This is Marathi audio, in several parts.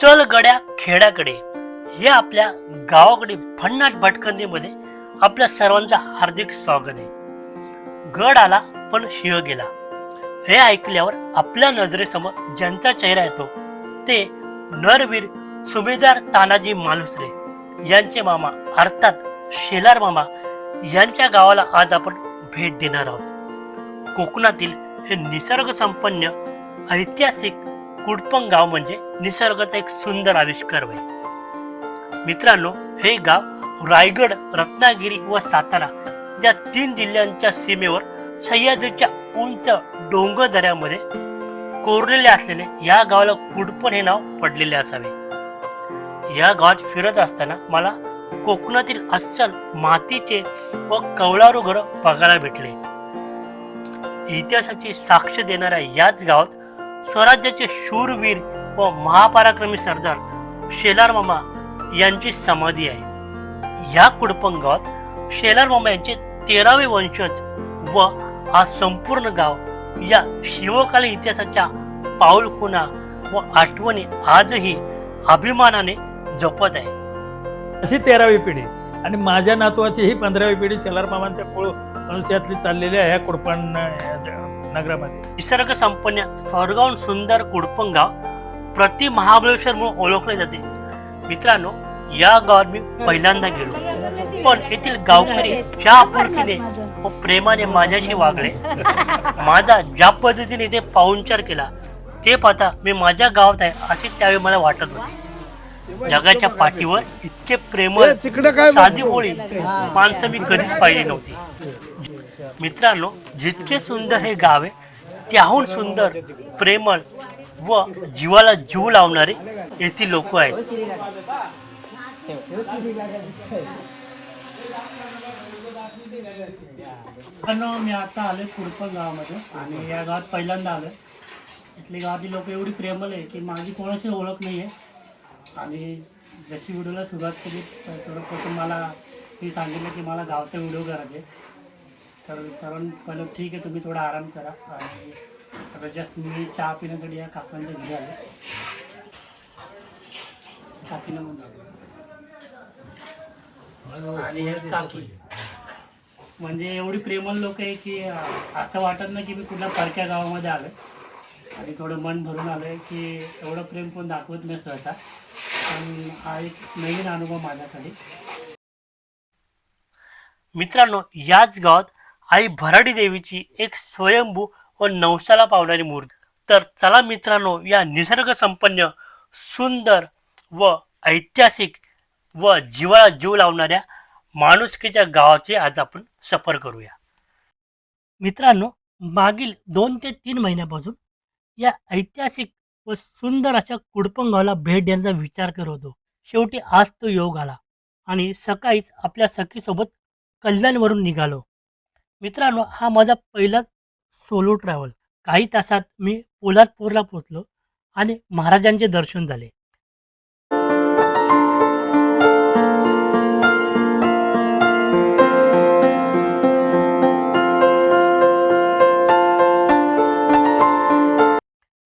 चल गड्या खेड्याकडे हे आपल्या गावाकडे भन्नाट भटकंतीमध्ये आपल्या सर्वांचा हार्दिक स्वागत आहे. गड आला पण शिव गेला हे ऐकल्यावर आपल्या नजरेसमोर ज्यांचा चेहरा येतो ते नरवीर सुभेदार तानाजी मालुसरे यांचे मामा अर्थात शेलार मामा यांच्या गावाला आज आपण भेट देणार आहोत. कोकणातील हे निसर्ग संपन्न ऐतिहासिक कुडपंग गाव म्हणजे निसर्गाचा एक सुंदर आविष्कार होय. मित्रांनो, हे गाव रायगड, रत्नागिरी व सातारा या 3 जिल्ह्यांच्या सीमेवर सह्याद्रीच्या उंच डोंगर दऱ्यामध्ये कोरलेले असलेले या गावाला कुडपण हे नाव पडलेले असावे. या गावात फिरत असताना मला कोकणातील अस्सल मातीचे व कौलारू घर बघायला भेटले. इतिहासाची साक्ष देणाऱ्या याच गावात स्वराज्याचे शूरवीर व महापराक्रमी सरदार शेलार मामा यांची समाधी आहे. या कुडपंग गावात शेलार मामा यांचे 13वे वंशज व हा संपूर्ण गाव या शिवकालीन इतिहासाच्या पाऊलखुणा व आठवणी आजही अभिमानाने जपत आहे. अशी 13वी पिढी आणि माझ्या नातवाची ही 15वी पिढी शेलार मामांच्या कुळ वंशातली चाललेली आहे ह्या कुडपण नगरामध्ये. निसर्ग संपन्न स्वर्गाहून सुंदर कुडपंग गाव प्रति महाबळेश्वर म्हणून ओळखले जाते. मित्रांनो, या गावात मी पहिल्यांदा गेलो, पण येथील गावकरी ज्या आपुलकीने व प्रेमाने माझ्याशी वागले, माझा ज्या पद्धतीने ते पाहुणचार केला ते पाहता मी माझ्या गावात आहे असे त्यावेळी मला वाटत होते. जगाच्या पाठीवर इतके प्रेमळ साधी बोळी माणसं मी कधीच पाहिली नव्हती. मित्रांनो, जितके सुंदर हे गाव आहे त्याहून सुंदर, प्रेमळ व जीवाला जीव लावणारे येथील लोक आहेत. मी आता आले कुडपंग गावामध्ये आणि या गावात पहिल्यांदा आलोय. इथली गावातील लोक एवढी प्रेमळ आहे की माझी कोणाशी ओळख नाही आहे. आणि जशी व्हिडिओला सुरुवात केली तर मला मी सांगितलं की मला गावचा व्हिडिओ करायचे. तर सर्वांनी पहिलं ठीक आहे, तुम्ही थोडा आराम करा. आणि आता जस्ट मी चहा पिण्यासाठी या काकांच्या घरी आले. काकीला म्हणून आणि हे काकी म्हणजे एवढी प्रेमळ लोक आहे की असं वाटत नाही की मी कुठल्या परक्या गावामध्ये आलो आणि थोडं मन भरून आलं आहे की एवढं प्रेम पण दाखवत नाही सहसा. पण हा एक नवीन अनुभव माझ्यासाठी. मित्रांनो, याच गावात आई भराडी देवीची एक स्वयंभू व नवसाला पावणारी मूर्ती. तर चला मित्रांनो, या निसर्ग संपन्न सुंदर व ऐतिहासिक व जीवाला जीव लावणाऱ्या माणुसकीच्या गावाची आज आपण सफर करूया. मित्रांनो, मागील 2 ते 3 महिन्यापासून या ऐतिहासिक व सुंदर अशा कुडपंग गावाला भेट द्यायचा विचार करत होतो. शेवटी आज तो योग आला आणि सकाळीच आपल्या सखीसोबत कल्याणवरून निघालो. मित्रांनो, हा माझा पहिला सोलो ट्रॅव्हल. काही तासात मी पोलादपूरला पोहोचलो आणि महाराजांचे दर्शन झाले.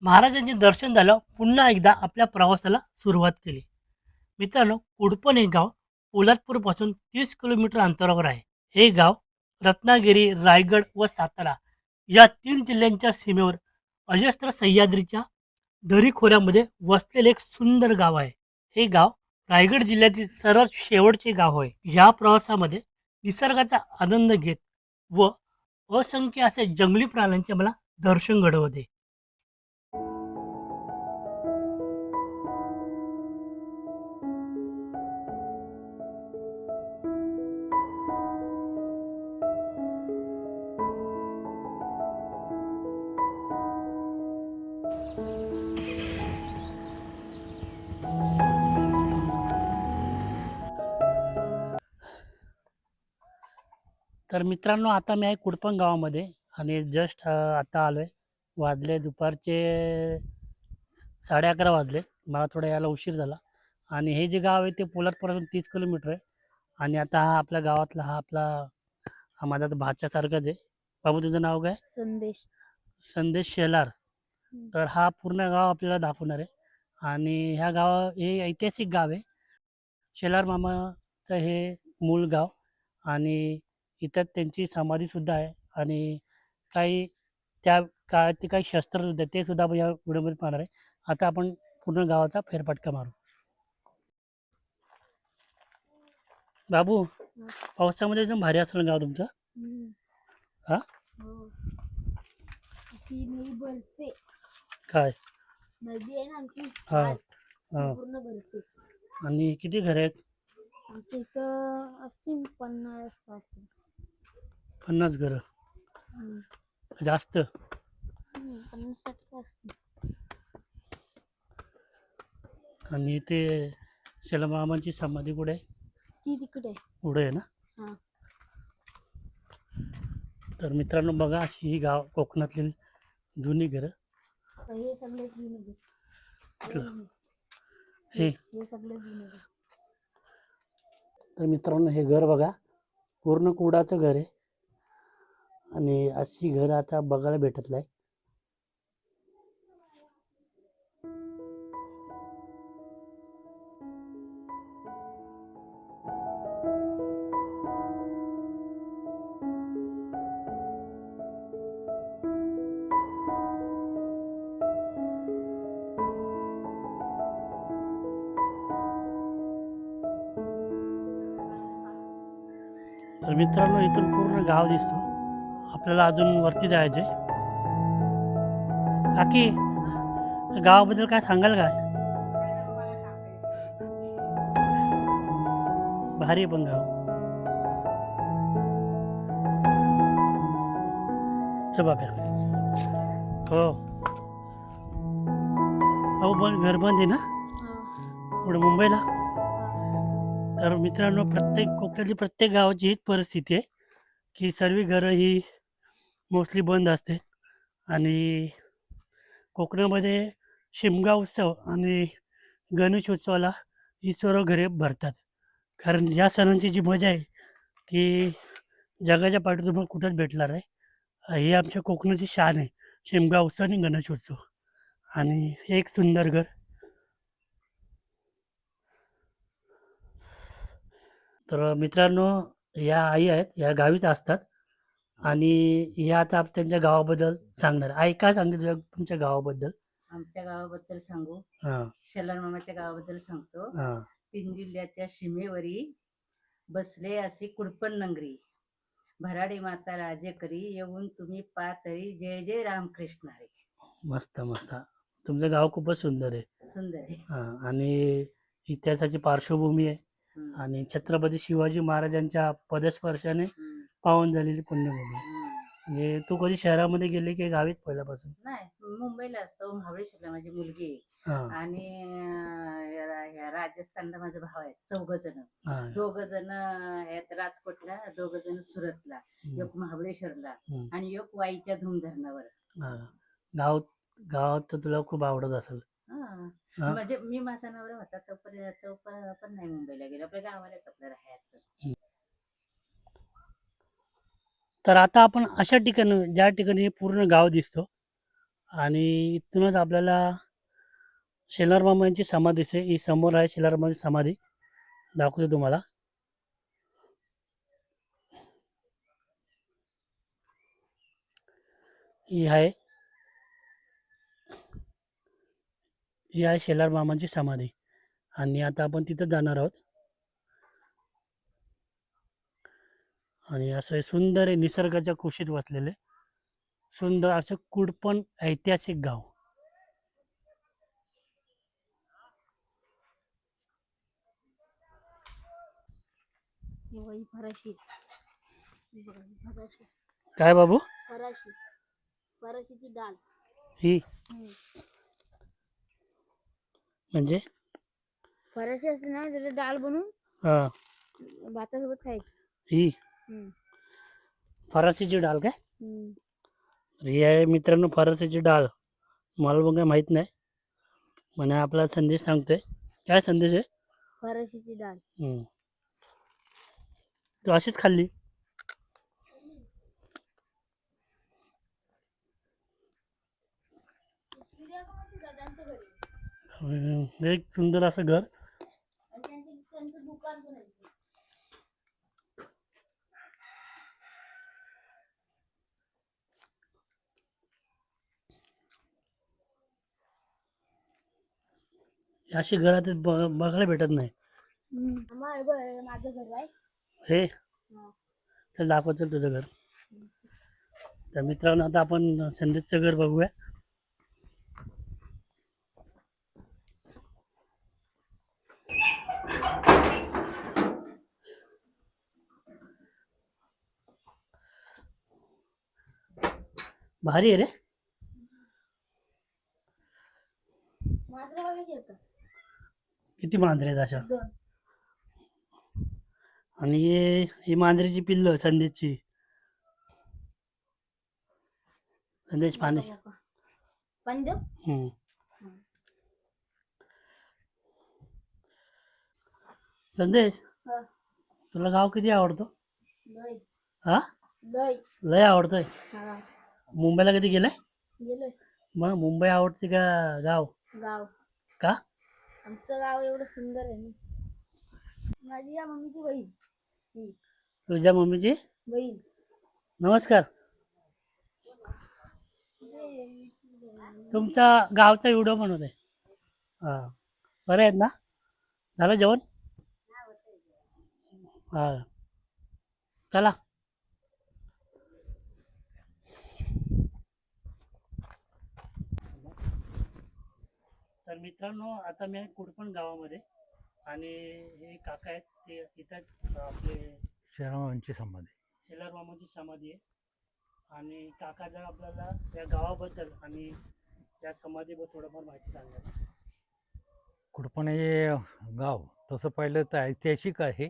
महाराजांचे दर्शन झालं, पुन्हा एकदा आपल्या प्रवासाला सुरुवात केली. मित्रांनो, कुडपण हे गाव पोलादपूरपासून 30 किलोमीटर अंतरावर आहे. हे गाव रत्नागिरी, रायगड व सातारा या 3 जिल्ह्यांच्या सीमेवर अजस्त्र सह्याद्रीच्या दरीखोऱ्यामध्ये वसलेले एक सुंदर गाव आहे. हे गाव रायगड जिल्ह्यातील सर्वात शेवटचे गाव आहे. या प्रवासामध्ये निसर्गाचा आनंद घेत व असंख्य असे जंगली प्राण्यांचे मला दर्शन घडवते. तर मित्रांनो, आता मी आहे कुडपंग गावामध्ये आणि जस्ट आता आलो आहे. वाजले दुपारचे 11:30 वाजले. मला थोडा यायला उशीर झाला. आणि हे जे गाव आहे ते पोलादपूरपासून 30 किलोमीटर आहे. आणि आता हा आपल्या गावातला हा माझा तर भाच्यासारखाच आहे. बाबू, तुझं नाव काय? संदेश. संदेश शेलार. तर हा पूर्ण गाव आपल्याला दाखवणार आहे. आणि ह्या हे ऐतिहासिक गाव आहे. शेलार मामाचं हे मूळ गाव आणि इथं त्यांची समाधीसुद्धा आहे आणि काही त्या काळातले काही शस्त्रसुद्धा ते सुद्धा आपण या व्हिडिओमध्ये पाहणार आहे. आता आपण पूर्ण गावाचा फेरफटका मारू. बाबू, पावसामध्ये एकदम भारी असेल गाव तुमचं. हा? हो. ती नदी भरते. काय? नदी आहे ना आमची. हा. आज हा. पूर्ण भरते. आणि किती घर आहेत? आमच्या इथं असतील 50-60. 50 घरं. जास्त? 50-60 असतील. आणि ते शेलार मामांची समाधी कुठे आहे? ती तिकडे आहे. पुढे आहे ना? हा. तर मित्रांनो बघा, अशी ही गाव कोकणातली जुनी घरं. हे सगळे जुने घर. हे हे सगळे जुने घर. तर मित्रांनो हे घर बघा, पूर्ण कुडाचं घर आहे आणि अशी घरं आता बघायला भेटत नाही. तर मित्रांनो इथून पूर्ण गाव दिसतो. आपल्याला अजून वरती जायचंय. काकी, गावाबद्दल काय सांगाल काय? भारी आहे पण गाव. च बाब्या. हो. अहो घर बंद आहे ना पुढे मुंबईला. तर मित्रांनो कोकणातली प्रत्येक गावाची हीच परिस्थिती आहे की सर्व घरं ही मोस्टली बंद असते आणि कोकणामध्ये शिमगा उत्सव आणि गणेशोत्सवाला ही सर्व घरे भरतात. कारण या सणांची जी मजा आहे ती जगाच्या पाठीत तुम्हाला कुठंच भेटणार आहे. ही आमच्या कोकणाची शान आहे, शिमगा उत्सव आणि गणेशोत्सव. आणि एक सुंदर घर. तर मित्रांनो या आई आहेत, या गावीच असतात आणि या आता त्यांच्या गावाबद्दल सांगणार. आई काय सांगितलं तुमच्या गावाबद्दल? आमच्या गावाबद्दल सांगू. हां शेलार मामाच्या गावाबद्दल सांगतो. हां 3 जिल्ह्याच्या सीमेवरी बसले असे कुडपण नगरी, भराडी माता राजे करी, येऊन तुम्ही पातळी, जय जय रामकृष्ण हरी. मस्त मस्त. तुमचं गाव खूपच सुंदर आहे. सुंदर आहे. हां आणि इतिहासाची पार्श्वभूमी आहे हम्म. आणि छत्रपती शिवाजी महाराजांच्या पदस्पर्शाने हम्म. पावन झालेली पुण्यभूमी. हम्म. म्हणजे तू कधी शहरामध्ये गेली की गावीच पहिल्यापासून? नाही, मुंबईला असतो. महाबळेश्वरला माझी मुलगी आहे. हां आणि ह्या राजस्थानला माझा भाव आहे. 4 जण. हां 2 जण आहेत राजकोटला, 2 जण सुरतला, एक महाबळेश्वरला हम्म. आणि एक वाईच्या धूमधरणावर. हां. गाव गावात तर तुला खूप आवडत असेल. हा. हा? म्हणजे मी माझा नवरा होता तोपर्यंत पण नाही मुंबईला गेलो. आपल्या गावालाच आपलं राहायचं. तर आता आपण अशा ठिकाणी ज्या ठिकाणी पूर्ण गाव दिसतो आणि इथूनच आपल्याला शेलार मामा यांची समाधी दिसते. ही समोर आहे शेलार मामाची समाधी, दाखवतो तुम्हाला. ही आहे शेलार मामाची समाधी आणि आता आपण तिथं जाणार आहोत. आणि असं हे सुंदर आहे, निसर्गाच्या कुशीत वसलेले सुंदर असं कुडपण ऐतिहासिक गाव. फराशी. फराशी. काय बाबू? फराशी. फराशीची डाळ. ही म्हणजे फराशी असते ना, त्याला डाळ बनवून हा भातासोबत खायची. ही फरासीची डाळ काय? ही आहे मित्रांनो फरासीची डाळ. मला पण काय माहित नाही, म्हणे आपला संदेश सांगतोय. काय संदेश आहे? फराशीची डाळ. तू अशीच खाल्ली? एक सुंदर असं घर. आणि त्यांचं दुकान पण आहे. अशी घरात बघायला भेटत नाही. आम्हा हे बघ, हे माझं घर आहे. हे हा. चल दाखव, चल तुझं घर. तर मित्रांनो, आता आपण संदेशचं घर बघूया. भारी आहे रे. माझं बघायचं येतं. किती मांजरे आहेत अशा. 2. आणि ही मांजरीची पिल्ल संदेशची. संदेश पाणी. पाणी देऊ? हम्म. संदेश, हा. तुला गाव किती आवडतो? लय हा, लय. लय आवडतोय. हा. मुंबईला कधी गेलाय? गेलोय. मग मुंबई आवडते का गाव? गाव. का? आमचं गाव एवढं सुंदर आहे ना. माझी या मम्मीची बहीण. ही तुझ्या मम्मीची. बहीण. नमस्कार. तुमचा गावचा व्हिडिओ बनवत आहे. हा, बरे आहेत ना? झालं जेवण? हा, चला. तर मित्रांनो, आता मी आहे कुडपण गावामध्ये आणि हे काका आहेत, ते इथं आपले शर्मांची समाधी. शेलार मामाची समाधी आहे. आणि काका जर आपल्याला या गावाबद्दल आणि या समाधीबद्दल थोडंफार माहिती सांगणार. कुडपण हे गाव तसं पाहिलं तर ऐतिहासिक आहे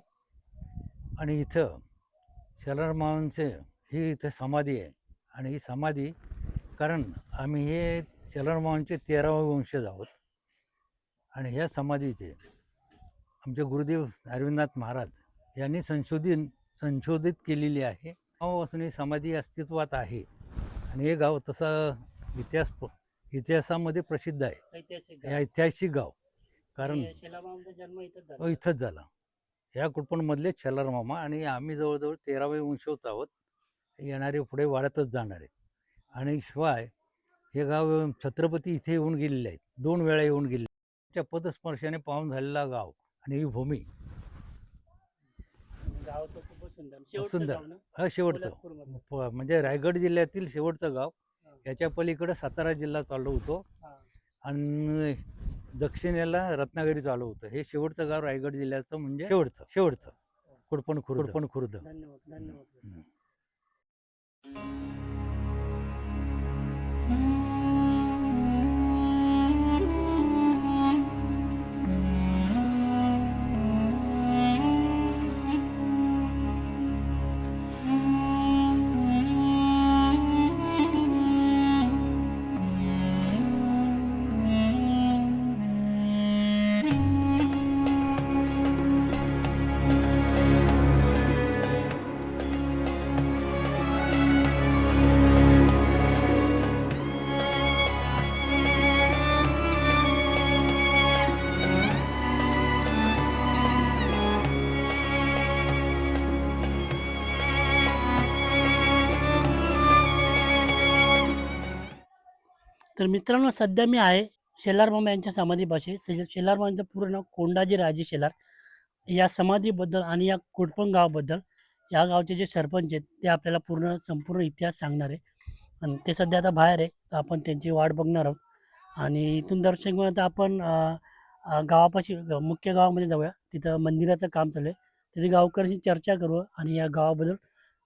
आणि इथं शेलार मामांचे ही इथं समाधी आहे. आणि ही समाधी कारण आम्ही हे शेलार मामांचे 13वे वंशज आहोत. आणि ह्या समाधीचे आमचे गुरुदेव अरविंदनाथ महाराज यांनी संशोधित केलेली आहे. गावापासून ही समाधी अस्तित्वात आहे. आणि हे गाव तसं इतिहासामध्ये प्रसिद्ध आहे. ऐतिहासिक हे ऐतिहासिक गाव कारण शेलार मामाचा जन्म इथंच झाला. इथंच झाला. ह्या कुडपणमधलेच शेलार मामा आणि आम्ही जवळजवळ 13वे वंशज आहोत. येणारे पुढे वाढतच जाणार आहेत. आणि शिवाय हे गाव छत्रपती इथे येऊन गेलेले आहेत. 2 वेळा येऊन गेले. त्या पदस्पर्शाने पावन झालेला गाव आणि ही भूमी गाव तर खूपच सुंदर. शेवटचं सुंदर. गाव ना? हा शेवटचं कोल्हापूरमधलं. म्हणजे रायगड जिल्ह्यातील शेवटचं गाव. हा. याच्या पलीकडे सातारा जिल्हा चालू होतो हा. आणि दक्षिणेला रत्नागिरी चालू होतं. हे शेवटचं गाव रायगड जिल्ह्याचं म्हणजे शेवटचं कुडपण खुर्द. धन्यवाद, धन्यवाद. तर मित्रांनो, सध्या मी आहे शेलार मामा यांच्या समाधीपाशी. शेलार मामांचं पूर्ण नाव कोंडाजी राजे शेलार. या समाधीबद्दल आणि या कुडपण गावाबद्दल या गावचे जे सरपंच आहेत ते आपल्याला संपूर्ण इतिहास सांगणार आहे. आणि ते सध्या आता बाहेर आहे, तर आपण त्यांची वाट बघणार आहोत. आणि इथून दर्शन घेऊन आता आपण गावापाशी मुख्य गावामध्ये जाऊया. तिथं मंदिराचं काम चालू आहे. तिथे गावकऱ्यांशी चर्चा करू आणि या गावाबद्दल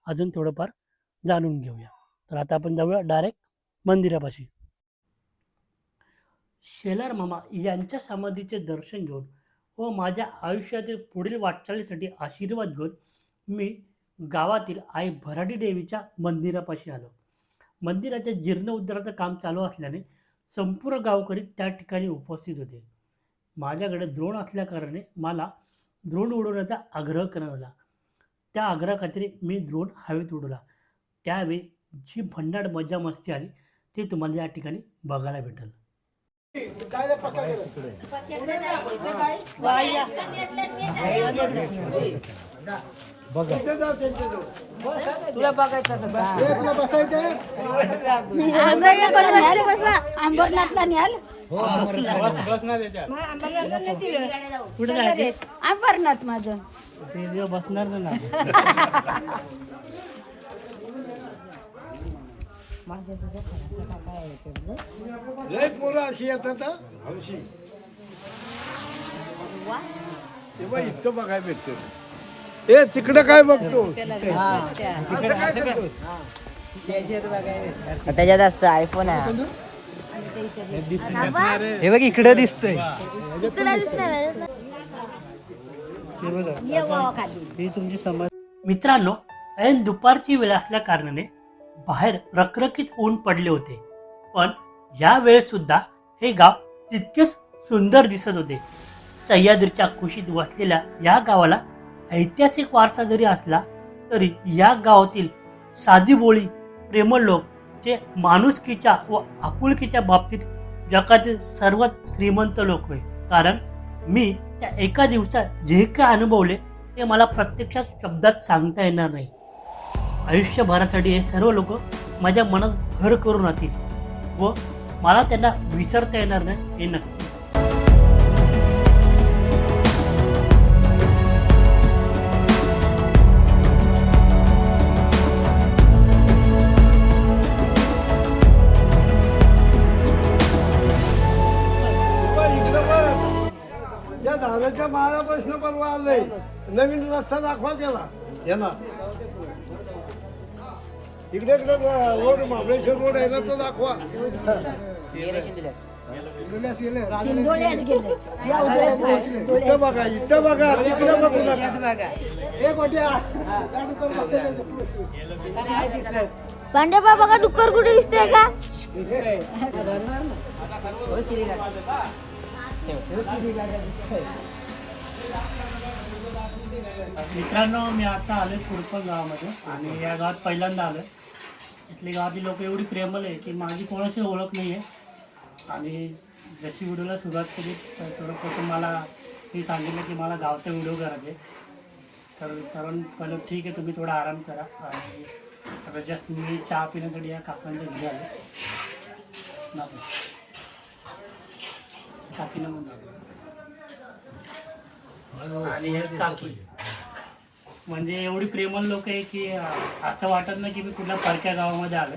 अजून थोडंफार जाणून घेऊया. तर आता आपण जाऊया डायरेक्ट मंदिरापाशी. शेलार मामा यांच्या समाधीचे दर्शन घेऊन व माझ्या आयुष्यातील पुढील वाटचालीसाठी आशीर्वाद घेऊन मी गावातील आई भराडी देवीच्या मंदिरापाशी आलो. मंदिराच्या जीर्णोद्धाराचं काम चालू असल्याने संपूर्ण गावकरी त्या ठिकाणी उपस्थित होते. माझ्याकडे द्रोण असल्याकारणाने मला द्रोण उडवण्याचा आग्रह करण्यात आला. त्या आग्रहाखात्री मी द्रोण हवेत उडवला. त्यावेळी जी भन्नाट मजा मस्ती आली ते तुम्हाला या ठिकाणी बघायला भेटेल. तुला बघायचं असं अंबरनाथला न्याल कुठे जायचे अंबरनाथ माझं ते दिवस बसणार ना लय पोरं अशी येतात हा, हौशी तेव्हा इथं बघायला भेटतो. ए तिकडे काय बघतो असं काय करतो? त्याच्यात असतं आयफोन आहे हे बघ इकडे दिसतंय इकडे दिसणार हे बघा ये बाबा खाली ही तुमची समज. मित्रांनो, ऐन दुपारची वेळ असल्या कारणाने बाहेर रखरखीत ऊन पडले होते, पण या वेळेस सुद्धा हे गाव तितकेच सुंदर दिसत होते. सह्याद्रीच्या कुशीत वसलेल्या या गावाला ऐतिहासिक वारसा जरी असला तरी या गावातील साधी बोळी प्रेमळ लोक जे माणुसकीच्या व आपुलकीच्या बाबतीत जगातील सर्वात श्रीमंत लोक होय. कारण मी त्या एका दिवसात जे काय अनुभवले ते मला प्रत्यक्षात शब्दात सांगता येणार नाही. आयुष्यभरासाठी हे सर्व लोक माझ्या मनात घर करून राहतील व मला त्यांना विसरता येणार नाही हे नक्की. इकडं बघ, या धानाच्या माळा प्रश्न परवा आलंय. नवीन रस्ता दाखवा त्याला याला. इकडे इकडे रोड महाबळेश्वर रोड आहे ना, तो दाखवा. शिंदोळ्यात गेले या उद्या इथं बघा, इथं बघा, तिकडे बघू नका. पांडेबा बघा डुक्कर कुठे दिसतंय का मित्रांनो, मी आता आलोय कुडपण गावामध्ये आणि या गावात पहिल्यांदा आलोय. इथली गावातील लोक एवढी प्रेमळ आहे की माझी कोणाशी ओळख नाही आहे. आणि जशी व्हिडिओला सुरुवात केली तर थोडं मला हे सांगितलं की मला गावचा व्हिडिओ करायचे. तर सर्वांनी पहिलं ठीक आहे, तुम्ही थोडा आराम करा. आणि आता जस्ट मी चहा पिण्यासाठी या काकांच्या घरी आलो. काकीनं म्हणून आणि हे काकी म्हणजे एवढी प्रेमळ लोक आहे की असं वाटत नाही की मी कुठल्या परक्या गावामध्ये आलो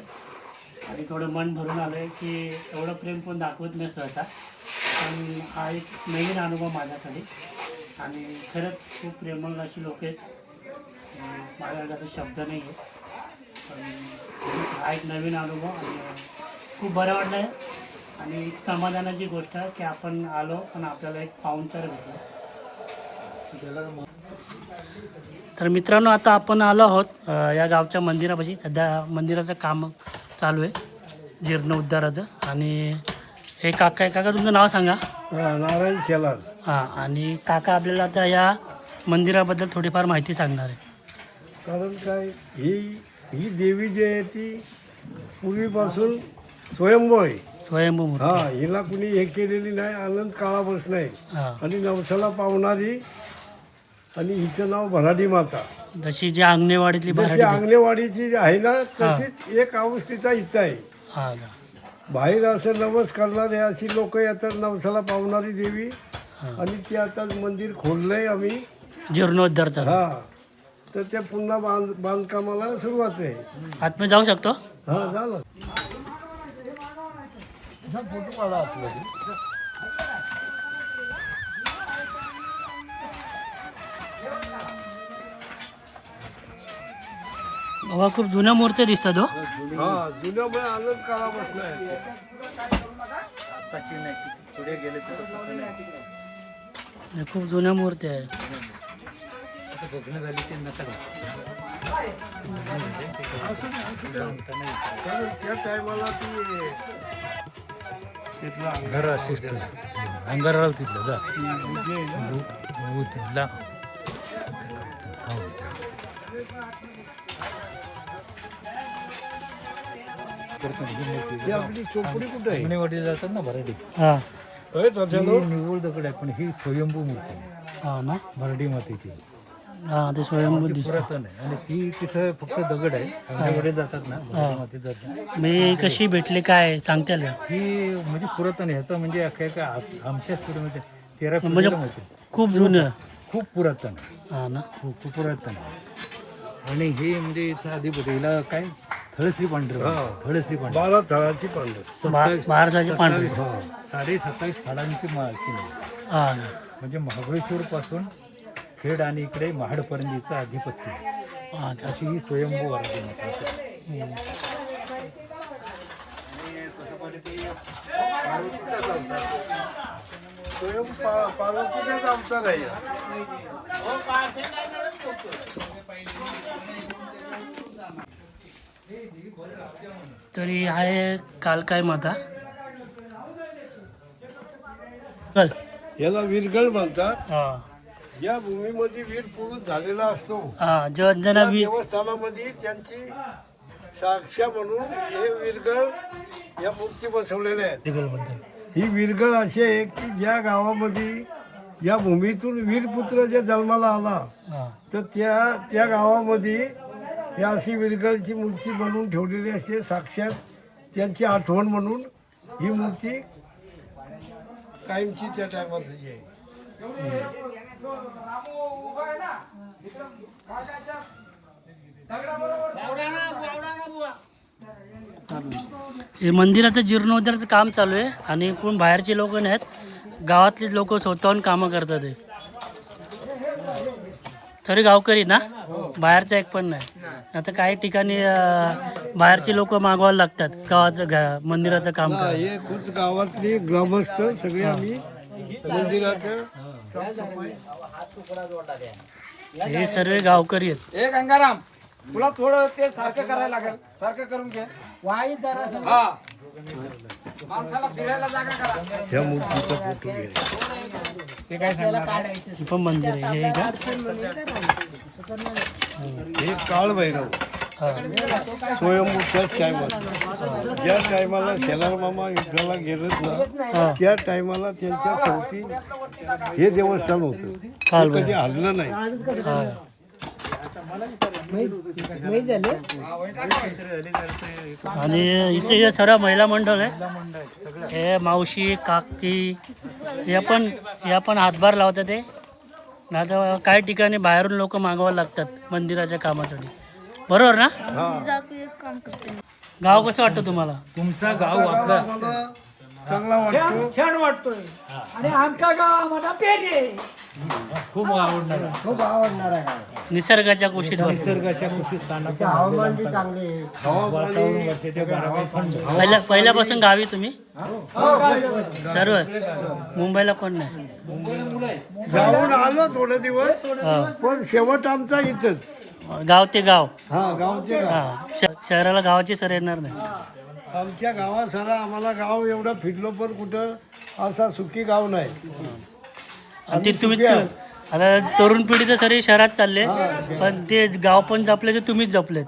आणि थोडं मन भरून आलं आहे की एवढं प्रेम पण दाखवत नाही सहसा. पण हा एक नवीन अनुभव माझ्यासाठी आणि खरंच खूप प्रेमळ अशी लोक आहेत. माझ्याकडे शब्द नाही आहे, पण हा एक नवीन अनुभव आणि खूप बरं वाटलं आहे. आणि एक समाधानाची गोष्ट आहे की आपण आलो पण आपल्याला एक पाहुणचार भेटला. तर मित्रांनो, आता आपण आलो आहोत या गावच्या मंदिरापाशी. सध्या मंदिराचं काम चालू आहे जीर्णोद्धाराचं. आणि हे काका आहे. काका तुमचं नाव सांगा. नारायण शेलार. हां, आणि काका आपल्याला आता या मंदिराबद्दल थोडीफार माहिती सांगणार आहे. कारण काय, ही देवी जी आहे ती पूर्वीपासून स्वयंभू आहे. स्वयंभू मूर्ती. हा, हिला कुणी हे केलेली नाही. अनंत काळापासून आहे. हां, आणि नवसाला पावणारी. आणि हिचं नाव भराडी माता. जशी जी अंगणेवाडीतली जशी भराडी. अंगणेवाडीची जी आहे ना, तशीच एक अवस्थेचा इथं आहे. हां का. बाहेर असं नवस करणारे अशी लोक येतात, नवसाला पावणारी देवी. हां. आणि ते आता मंदिर खोललंय आम्ही. जीर्णोद्धारचा. हा, तर ते पुन्हा बांधकामाला सुरुवात आहे. आतमध्ये जाऊ शकतो. हा, झालं. फोटो काढा आपल्याला. बाबा खूप जुन्या मूर्त्या दिसतात हो. हा, जुन्यामुळे आनंद काळापासून आहे. हे खूप जुन्या मूर्त्या आहे. त्या टायमाला ती घर असेच अंगाराला तिथलं जा तिथला ही आपली चोपडी कुठे आहे अंगणेवाडीला जातात ना भराडी हां होय तात्यानो? ही निव्वळ दगड आहे पण ही स्वयंभू मूर्ती आहे. हां ना भरडी मातीची हां ते स्वयंभू ती दिसतं. पुरातन आहे आणि ती तिथं फक्त दगड आहे अंगणेवाडीला जातात ना भरडी माती जातात मी कशी भेटली काय सांगता येईल का? ही म्हणजे पुरातन आहे. ह्याचं म्हणजे काय काय आमच्याच पिढीमध्ये 13 म्हणजे पिढीला माहिती आहे. खूप जुनं खूप पुरातन आहे. हां ना खूप खूप पुरातन आहे. आणि हे म्हणजे याचा अधिपती हिला काय थळश्री पांढरं थळश्री पांढरं 12 थळाची पांढर 27 महाराजाचे पांढरे 27.5 स्थळांची मालकी आहे. हां ना म्हणजे महाबळेश्वर पासून खेड आणि इकडे महाडपर्यंतचा अधिपत्य आहे. हां का? अशी ही स्वयंभू वराडी माता असते. स्वयं पार्वतीचाच अवतार आहे तरी आहे काल काय माता चल याला वीरगळ म्हणतात. हां या भूमीमध्ये वीर पुरुष झालेला असतो. हां ज्यांना त्या देवस्थानामध्ये त्यांची साक्षा म्हणून हे वीरगळ या मूर्ती बसवलेल्या आहेत. बद्दल ही वीरगळ अशी आहे की ज्या गावामध्ये या भूमीतून वीरपुत्र जे जन्माला आला हां तर त्या गावामध्ये या अशी वीरगळची मूर्ती बनवून ठेवलेली असते. साक्षात त्यांची आठवण म्हणून ही मूर्ती कायमची त्या टायमाची आहे. हे मंदिराचं जीर्णोद्धाराचं काम चालू आहे आणि कोण बाहेरचे लोक नाहीत गावातले लोक स्वतःहून कामं करतात हे. तरी गावकरी ना बाहेरचा एक पण नाही. आता काही ठिकाणी बाहेरचे लोक मागवायला लागतात गावाचं मंदिराचं काम हा, करायला. हे खुद गावातली ग्रामस्थ सगळे आम्ही मंदिराचं हे सर्व गावकरी आहेत. ए गंगाराम तुला थोडं ते सारखं करायला लागेल सारखं करून घे वाई जरा हा माणसाला फिरायला जागा करा ह्या मूर्तीचा फोटो घ्या. हे पण मंदिर आहे हे का हे काळ भैरव स्वयंभूच्याच टायमाला ज्या टायमाला शेलार मामा युद्धाला गेलेत ना त्या टायमाला त्यांच्या शेवटी हे देवस्थान होतं. काल ते कधी हरलं नाही. हां आणि इथे हे सर्व महिला मंडळ आहे. हे मावशी काकी या पण हातभार लावतात ते. आता काही ठिकाणी बाहेरून लोक मागवायला लागतात मंदिराच्या कामासाठी. बरोबर ना? जातो एक काम करते. गाव कसं वाटतं तुम्हाला? तुमचा गाव आपला आम्हाला चांगला वाटतो. छान वाटतोय आणि आमचा गाव आम्हाला पेरे खूप आवडणार आहे. निसर्गाच्या कुशीत बसतो. निसर्गाच्या कुशीत स्थानात वातावरण वर्षाच्या 12 महिने थंड. पहिल्यापासून गावी तुम्ही सर्व मुंबईला कोण नाही? जाऊन आलो थोडे दिवस हां. पण शेवट आमचा इथंच. गाव ते गाव. हा गावचे गाव. हां शहराला गावाची सर येणार नाही. आमच्या गावासारा आम्हाला गाव एवढं फिरलो पण कुठं असा सुखी गाव नाही. आणि ते तुम्ही आता तरुण पिढी तर सगळी शहरात चालले पण ते गाव पण जपले तर तुम्हीच जपलेत.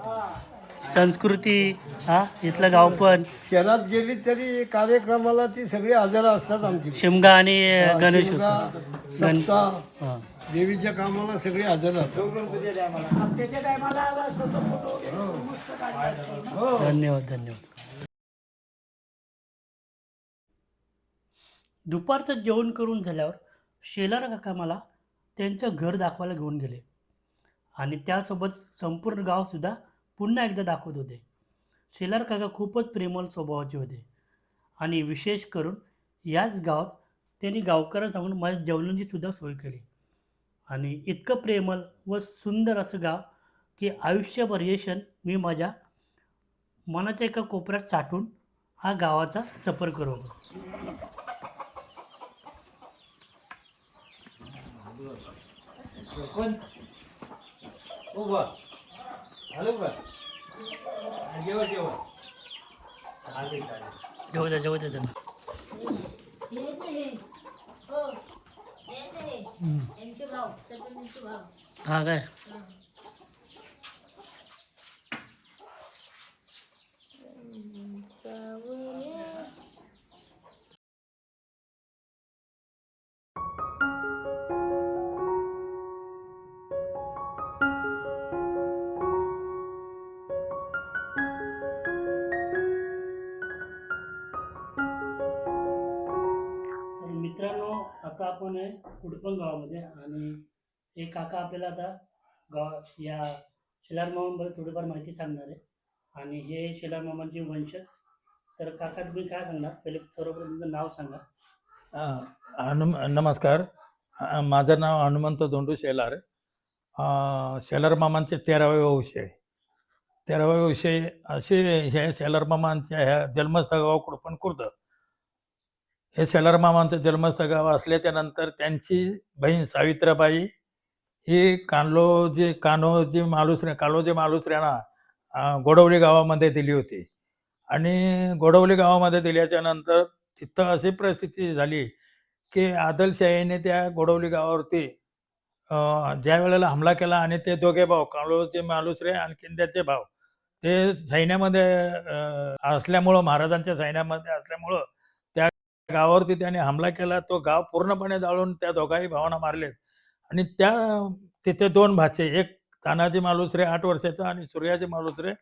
संस्कृती इथलं गाव पण शहरात गेली तरी कार्यक्रमाला ती सगळी हजर असतात आमची. शिमगा आणि गणेश शिमगा, उत्सव. सप्ताह, हां. देवीच्या कामाला सगळे हजर राहतात. धन्यवाद धन्यवाद. दुपारचं जेवण करून झाल्यावर शेलार काका मला त्यांचं घर दाखवायला घेऊन गेले आणि त्यासोबत संपूर्ण गावसुद्धा पुन्हा एकदा दाखवत होते. शेलार काका खूपच प्रेमळ स्वभावाचे होते आणि विशेष करून याच गावात त्यांनी गावकऱ्यांना सांगून माझ्या जेवणाची सुद्धा सोय केली. आणि इतकं प्रेमळ व सुंदर असं गाव की आयुष्यभर हे क्षण मी माझ्या मनाच्या एका कोपऱ्यात साठवून हा गावाचा सफर करवतो. जेवू द्या त्यांना. हा काय आता आपण आहे कुडपण गावामध्ये आणि हे काका आपल्याला आता गाव या शेलार मामांबद्दल थोडीफार माहिती सांगणार आहे. आणि हे शेलार मामांचे वंशज. तर काका तुम्ही काय सांगणार, पहिले सर्वप्रथम तुमचं नाव सांगा. नमस्कार. माझं नाव हनुमंत धोंडू शेलार. शेलार मामांचे 13वे वंश आहे. 13वे वंश असे ह्या शेलार मामांच्या ह्या जन्मस्थ गाव कुडपण खुर्द. हे शेलार मामांचं जन्मस्थ गाव असल्याच्या नंतर त्यांची बहीण सावित्राबाई ही कान्होजी मालुसऱ्यांना गोडवली गावामध्ये दिली होती. आणि गोडवली गावामध्ये दिल्याच्या नंतर तिथं अशी परिस्थिती झाली की आदिलशाहीने त्या गोडवली गावावरती ज्या वेळेला हमला केला आणि ते दोघे भाऊ कान्होजी मालुसरे आणखीन त्याचे भाऊ ते सैन्यामध्ये असल्यामुळं, महाराजांच्या सैन्यामध्ये असल्यामुळं त्या गावावरती त्याने हमला केला. तो गाव पूर्णपणे जाळून त्या दोघाही भावांना मारलेत. आणि तिथे 2 भाचे, एक तानाजी मालुसरे 8 वर्षाचा आणि सूर्याजी मालुसरे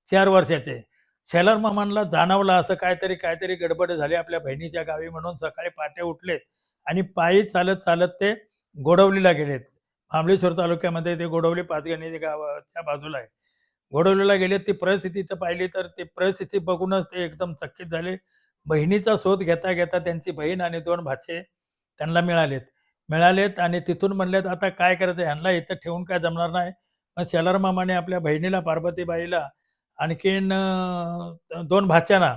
4 वर्षाचे. शेलार मामांना जाणवलं असं काहीतरी गडबड झाली आपल्या बहिणीच्या गावी, म्हणून सकाळी पहाटे उठलेत आणि पायी चालत ते गोडवलीला गेलेत. महाबळेश्वर तालुक्यामध्ये ते गोडवली पाचगणी गावाच्या बाजूला आहे. गोडवलीला गेलेत. ती परिस्थिती तर पाहिली तर ती परिस्थिती बघूनच ते एकदम चकित झाले. बहिणीचा शोध घेता त्यांची बहीण आणि 2 भाचे त्यांना मिळालेत आणि तिथून म्हणलेत आता काय करायचं, ह्यांना इथं ठेवून काय जमणार नाही. मग शेलार मामाने आपल्या बहिणीला पार्वतीबाईला आणखीन 2 भाच्यांना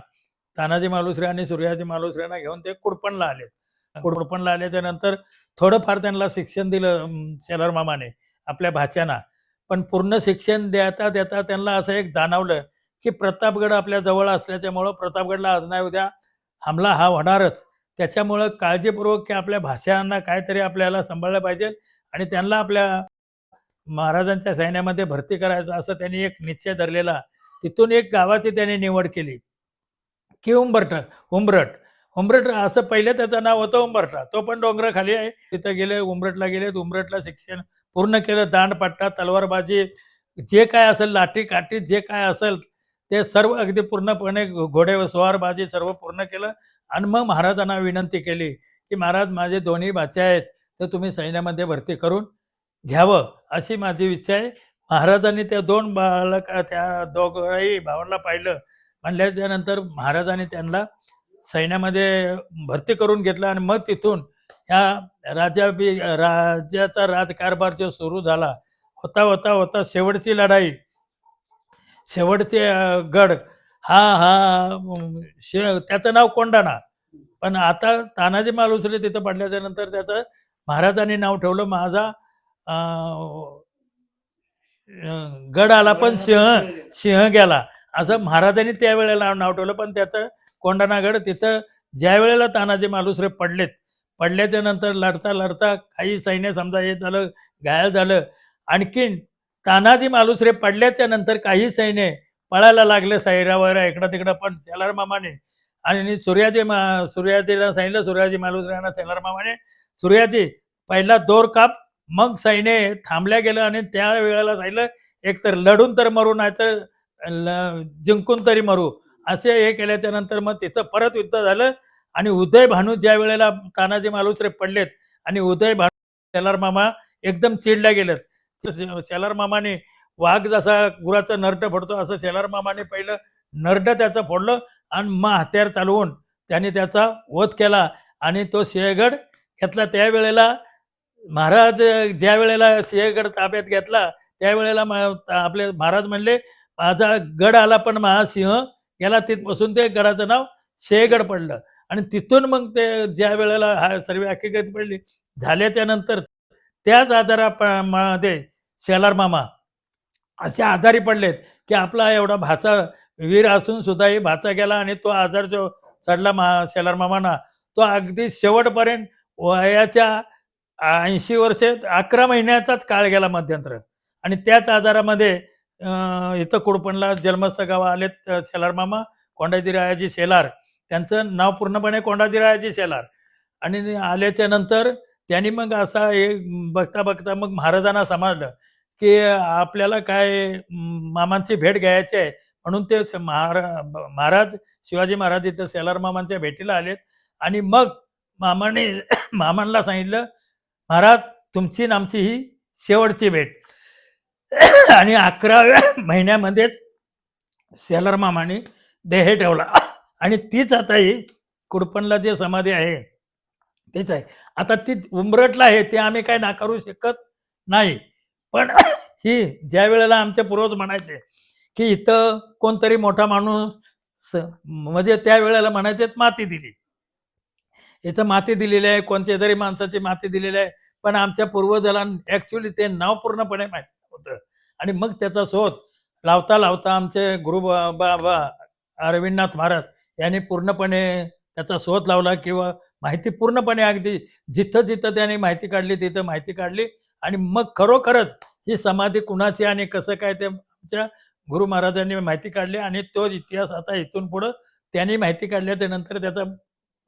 तानाजी मालुसरे आणि सूर्याजी मालुसरेंना घेऊन ते कुडपणला आले. कुडपणला आल्याच्या नंतर थोडंफार त्यांना शिक्षण दिलं शेलार मामाने आपल्या भाच्यांना. पण पूर्ण शिक्षण देता त्यांना असं एक जाणवलं की प्रतापगड आपल्या जवळ असल्याच्यामुळं प्रतापगडला आज नाही उद्या हमला हा होणारच. त्याच्यामुळं काळजीपूर्वक की आपल्या भाषांना काहीतरी आपल्याला सांभाळलं पाहिजे आणि त्यांना आपल्या महाराजांच्या सैन्यामध्ये भरती करायचं असं त्यांनी एक निश्चय धरलेला. तिथून एक गावाची त्यांनी निवड केली की उंबरट असं पहिलं त्याचं नाव होतं उंबरठा. तो पण डोंगराखाली आहे. तिथं गेले, उंबरटला गेले. उंबरटला शिक्षण पूर्ण केलं. दांडपट्टा, तलवारबाजी, जे काय असेल, लाठी काठी जे काय असेल ते सर्व अगदी पूर्णपणे, घोडे स्वारबाजी सर्व पूर्ण केलं. आणि मग महाराजांना विनंती केली की महाराज, माझे 2ही भाचे आहेत, तर तुम्ही सैन्यामध्ये भरती करून घ्यावं अशी माझी इच्छा आहे. महाराजांनी त्या 2 त्या दोघंही भावांना पाहिलं. म्हणल्याच्या नंतर महाराजांनी त्यांना सैन्यामध्ये भरती करून घेतलं. आणि मग तिथून ह्या राज्याचा राजकारभार जो सुरू झाला होता शेवटची लढाई, शेवटचे गड त्याचं नाव कोंढाणा. पण आता तानाजी मालुसरे तिथं पडल्याच्या नंतर त्याचं महाराजांनी नाव ठेवलं माझा गड आला पण सिंह गेला असं महाराजांनी त्यावेळेला नाव ठेवलं. पण त्याचं कोंढाणागड, तिथं ज्या वेळेला तानाजी मालुसरे पडल्याच्या नंतर लढता काही सैन्य समजा हे झालं, घायल झालं. आणखीन तानाजी मालुसरे पडल्याच्या नंतर काही सैन्य पळायला लागले सैरावर इकडं तिकडं. पण शेलार मामाने आणि सूर्याजीला सांगितलं, सूर्याजी मालुसऱ्यांना शेलार मामाने, सूर्याजी पहिला दोर काप, मग सैन्य थांबल्या गेलं. आणि त्या वेळेला सांगितलं एकतर लढून तर मरू, नाहीतर जिंकून तरी मरू असे हे केल्याच्या नंतर मग तिचं परत युद्ध झालं. आणि उदय भानू ज्या वेळेला तानाजी मालुसरे पडलेत आणि उदय भानू शेलार मामा एकदम चिडल्या गेलेत. शेलार मामाने वाघ जसा गुराचं नरड फोडतो असं शेलार मामाने पहिलं नरड त्याचं फोडलं आणि मग हत्यार चालवून त्याने त्याचा वध केला आणि तो सिंहगड घेतला. त्यावेळेला महाराज ज्या वेळेला सिंहगड ताब्यात घेतला त्यावेळेला आपले महाराज म्हणले माझा गड आला पण माझा सिंह गेला. तिथपासून ते गडाचं नाव सिंहगड पडलं. आणि तिथून मग ते ज्या वेळेला हा सर्व हकीकत पडली झाल्याच्या नंतर त्याच आजारामध्ये शेलार मामा असे आजारी पडलेत की आपला एवढा भाचा वीर असून सुद्धा भाचा गेला. आणि तो आजार जो चढला शेलार मामांना तो अगदी शेवटपर्यंत वयाच्या 80 वर्षे 11 महिन्याचाच काळ गेला मध्यंतर. आणि त्याच आजारामध्ये इथं कुडपणला जन्मस्थ गाव आलेत शेलार मामा, कोंडाजीरायाजी शेलार. त्यांचं नाव पूर्णपणे कोंडाजीरायाजी शेलार. आणि आल्याच्या नंतर त्यांनी मग असा हे बघता मग महाराजांना समजलं की आपल्याला काय मामांची भेट घ्यायची आहे. म्हणून ते महाराज शिवाजी महाराज इथं शेलार मामांच्या भेटीला आलेत. आणि मग मामाने मामांना सांगितलं, महाराज तुमची आणि आमची ही शेवटची भेट. आणि 11व्या महिन्यामध्येच शेलार मामाने देह ठेवला. आणि तीच आता ही कुडपणला जे समाधी आहे तेच आहे. आता ती उंबरठला आहे, ते आम्ही काय नाकारू शकत नाही. पण ही ज्या वेळेला आमचे पूर्वज म्हणायचे की इथं कोणतरी मोठा माणूस म्हणजे त्या वेळेला म्हणायचे माती दिली, इथं माती दिलेली आहे, कोणत्या तरी माणसाची माती दिलेली आहे. पण आमच्या पूर्वजाला ऍक्च्युली ते नाव पूर्णपणे माहिती होतं. आणि मग त्याचा शोध लावता लावता आमचे गुरु बाबा अरविंदनाथ महाराज यांनी पूर्णपणे त्याचा शोध लावला, किंवा माहिती पूर्णपणे अगदी जिथं जिथं त्यांनी माहिती काढली तिथं माहिती काढली. आणि मग खरोखरच ही समाधी कुणाची आणि कसं काय ते आमच्या गुरु महाराजांनी माहिती काढली. आणि तो इतिहास आता इथून पुढं त्यांनी माहिती काढल्याच्या नंतर त्याचा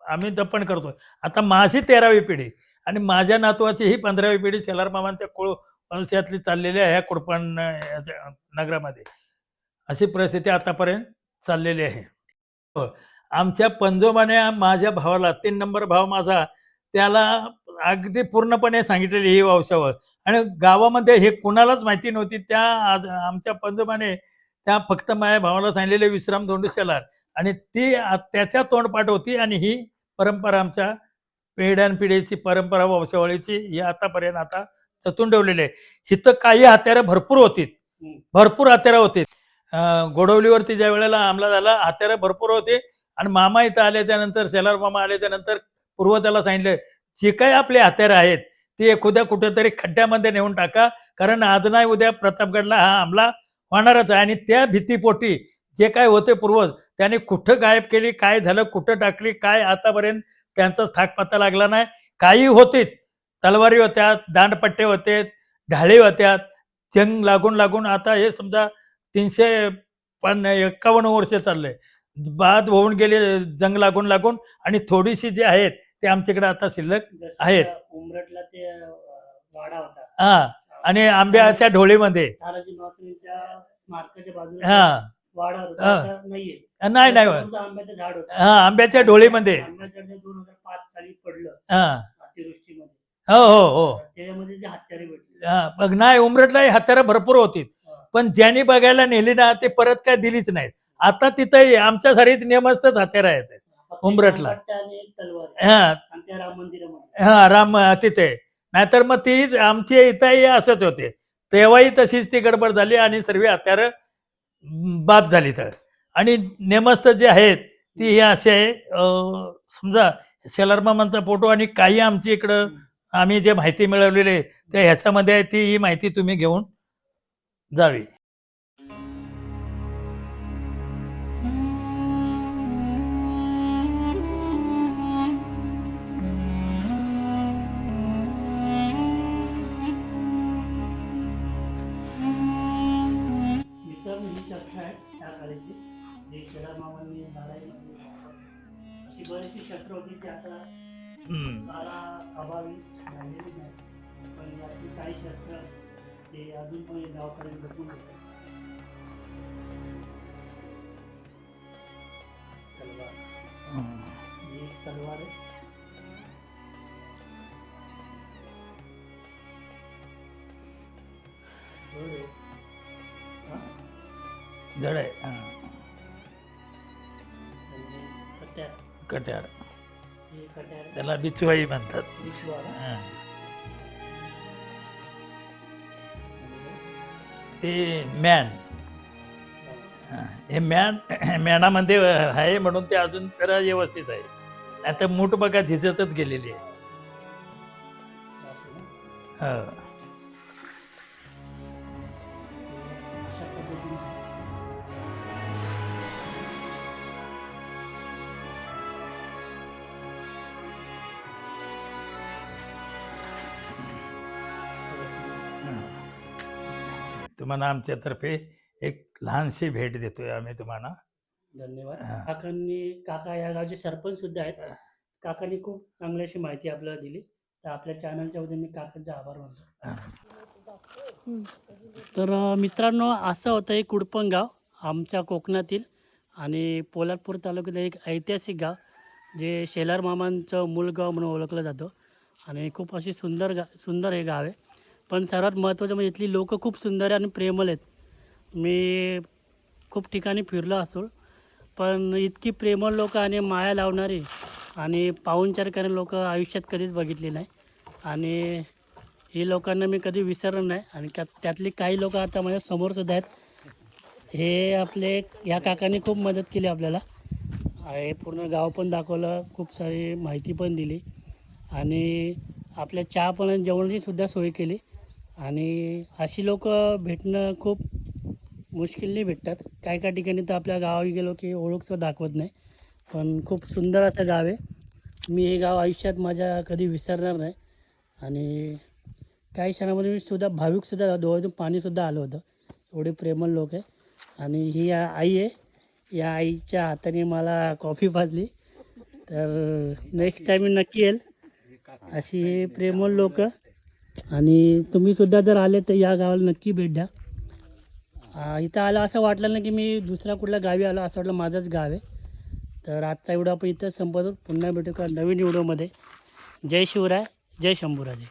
आम्ही जपण करतोय. आता माझी 13वी पिढी आणि माझ्या नातवाची ही 15वी पिढी शेलार मामांच्या कुळ वंशातली चाललेली आहे ह्या कुडपण नगरामध्ये. अशी परिस्थिती आतापर्यंत चाललेली आहे. आमच्या पंजोबाने माझ्या भावाला 3 नंबर भाव माझा, त्याला अगदी पूर्णपणे सांगितलेली ही वंशावळ. आणि गावामध्ये हे कुणालाच माहिती नव्हती. त्या आमच्या पंजोबाने त्या फक्त माझ्या भावाला सांगितलेले विश्राम धोंडू शेलार, आणि ती त्याच्या तोंडपाठ होती. आणि ही परंपरा आमच्या पिढ्यानपिढीची परंपरा वंशावळीची ही आतापर्यंत आता जतून ठेवलेली आहे. इथं काही हत्यारं भरपूर होती, भरपूर हत्यारं होती. गोडवलीवरती ज्या वेळेला हमला झाला हत्यारं भरपूर होते. आणि मामा इथं आल्याच्या नंतर, शेलार मामा आल्याच्या नंतर पूर्वजाला सांगितलं जे काही आपले हत्यारं आहेत ते एखाद्या कुठेतरी खड्ड्यामध्ये नेऊन टाका, कारण आज नाही उद्या प्रतापगडला हा हमला होणारच आहे. आणि त्या भीतीपोटी जे काय होते पूर्वज त्याने कुठं गायब केली, काय झालं, कुठं टाकली, काय आतापर्यंत त्यांचा थाक पत्ता लागला नाही. काही होते, तलवारी होत्या, दांडपट्टे होते, ढाळी होत्या, जंग लागून लागून आता हे समजा 351 वर्ष चाललंय, बाद होऊन गेले जंग लागून लागून. आणि थोडीशी जे आहेत ते आमच्याकडे आता शिल्लक आहेत. उमरटला ते वाडा होता, हा, आणि आंब्याच्या ढोळीमध्ये तानाजी मालुसरेंच्या स्मारकाच्या बाजूला हा वाडा होता, हा. आता नाहीये. नाही नाही त्याच्यावरचं आंब्याचं झाड होतं. हा, आंब्याच्या ढोळीमध्ये. आंब्याचं झाड 2005 साली पडलं हा, अतिवृष्टीमध्ये. हो हो हो. त्याच्यामध्ये जे हत्यारे भेटले, हा, बघ नाही, उमरटला हत्यारं भरपूर होती, पण ज्यांनी बघायला नेली ना ते परत काय दिलीच नाहीत. आता तिथं आमच्या सारीच नेमस्तच हत्यारं आहेत फक्त उमरटला. दांडपट्टा आणि एक तलवार आहे. हा आणि त्या राम मंदिरामध्ये हा, राम तिथे. नाहीतर मग ती आमची इथंही असंच होते. तेव्हाही तशीच ती गडबड झाली आणि सर्व हत्यारं बाद झाली. तर आणि नेमस्त जे आहेत ती हे असे समजा शेलार मामांचा फोटो आणि काही आमची इकडं आम्ही जे माहिती मिळवलेली आहे त्या ह्याच्यामध्ये आहे, ती ही माहिती तुम्ही घेऊन जावी. मित्रांनो, ही शस्त्र आहे त्या काळाची, जे शेलार मामांनी लढाईमध्ये अशी बरीचशी शस्त्र होती ती आता काळा अभावी राहिलेली नाही. पण यातली काही शस्त्र ते अजून पण गावापर्यंत जपून होते. तलवार, ही एक तलवार आहे. जड आहे. जड आहे. हा. म्हणजे कट्यार, कट्यार, हे कट्यार त्याला बिचवाई म्हणतात. विश्वास हा. ते मॅन, हे मॅनामध्ये आहे म्हणून ते अजून जरा व्यवस्थित आहे. आता मूठ बघा झिजतच गेलेली आहे. हो. अशा पद्धतीने तुम्हाला आमच्यातर्फे एक लहानशी भेट देतोय आम्ही तुम्हाला. धन्यवाद. हा. काका या गावचे सरपंच सुद्धा आहेत. काकांनी खूप चांगली अशी माहिती आपल्याला दिली, तर आपल्या चॅनलच्या वतीने मी काकांचे आभार मानतो. तर मित्रांनो, असं होतं एक कुडपण गाव आमच्या कोकणातील आणि पोलादपूर तालुक्यातील एक ऐतिहासिक गाव, जे शेलार मामांचं मूळ गाव म्हणून ओळखलं जातं. आणि खूप अशी सुंदर हे गाव आहे. पण सर्वात महत्त्वाचं म्हणजे इथली लोकं खूप सुंदर आहे आणि प्रेमळ आहेत. मी खूप ठिकाणी फिरलो असेल, पण इतकी प्रेमळ लोकं आणि माया लावणारी आणि पाहुणचार करणारी लोकं आयुष्यात कधीच बघितली नाही. आणि ही लोकांना मी कधी विसरणार नाही. आणि त्यातली काही लोकं आता माझ्या समोरसुद्धा आहेत. हे आपले ह्या काकांनी खूप मदत केली आपल्याला. हे पूर्ण गाव पण दाखवलं, खूप सारी माहिती पण दिली आणि आपल्या चहा पण आणि जेवणाची सुद्धा सोय केली. आणि अशी लोकं भेटणं खूप मुश्किलने भेटतात. काही काही ठिकाणी तर आपल्या गावाला गेलो की ओळखसुद्धा दाखवत नाही. पण खूप सुंदर असं गाव आहे. मी हे गाव आयुष्यात माझ्या कधी विसरणार नाही. आणि काही क्षणामध्ये मी सुद्धा भाविकसुद्धा डोळ्यातून पाणीसुद्धा आलं होतं. एवढे प्रेमळ लोक आहे. आणि ही आई आहे. या आईच्या हाताने मला कॉफी पाजली. तर नेक्स्ट टाईम मी नक्की येईल. अशी प्रेमळ लोक. आणि तुम्हीसुद्धा जर आले तर या गावाला नक्की भेट द्या. इथं आलं असं वाटलं नाही की मी दुसऱ्या कुठल्या गावी आलो, असं वाटलं माझंच गाव आहे. तर आजचा व्हिडिओ आपण इथं संपवतो. पुन्हा भेटू का नवीन व्हिडिओमध्ये. जय शिवराय, जय शंभूराजे.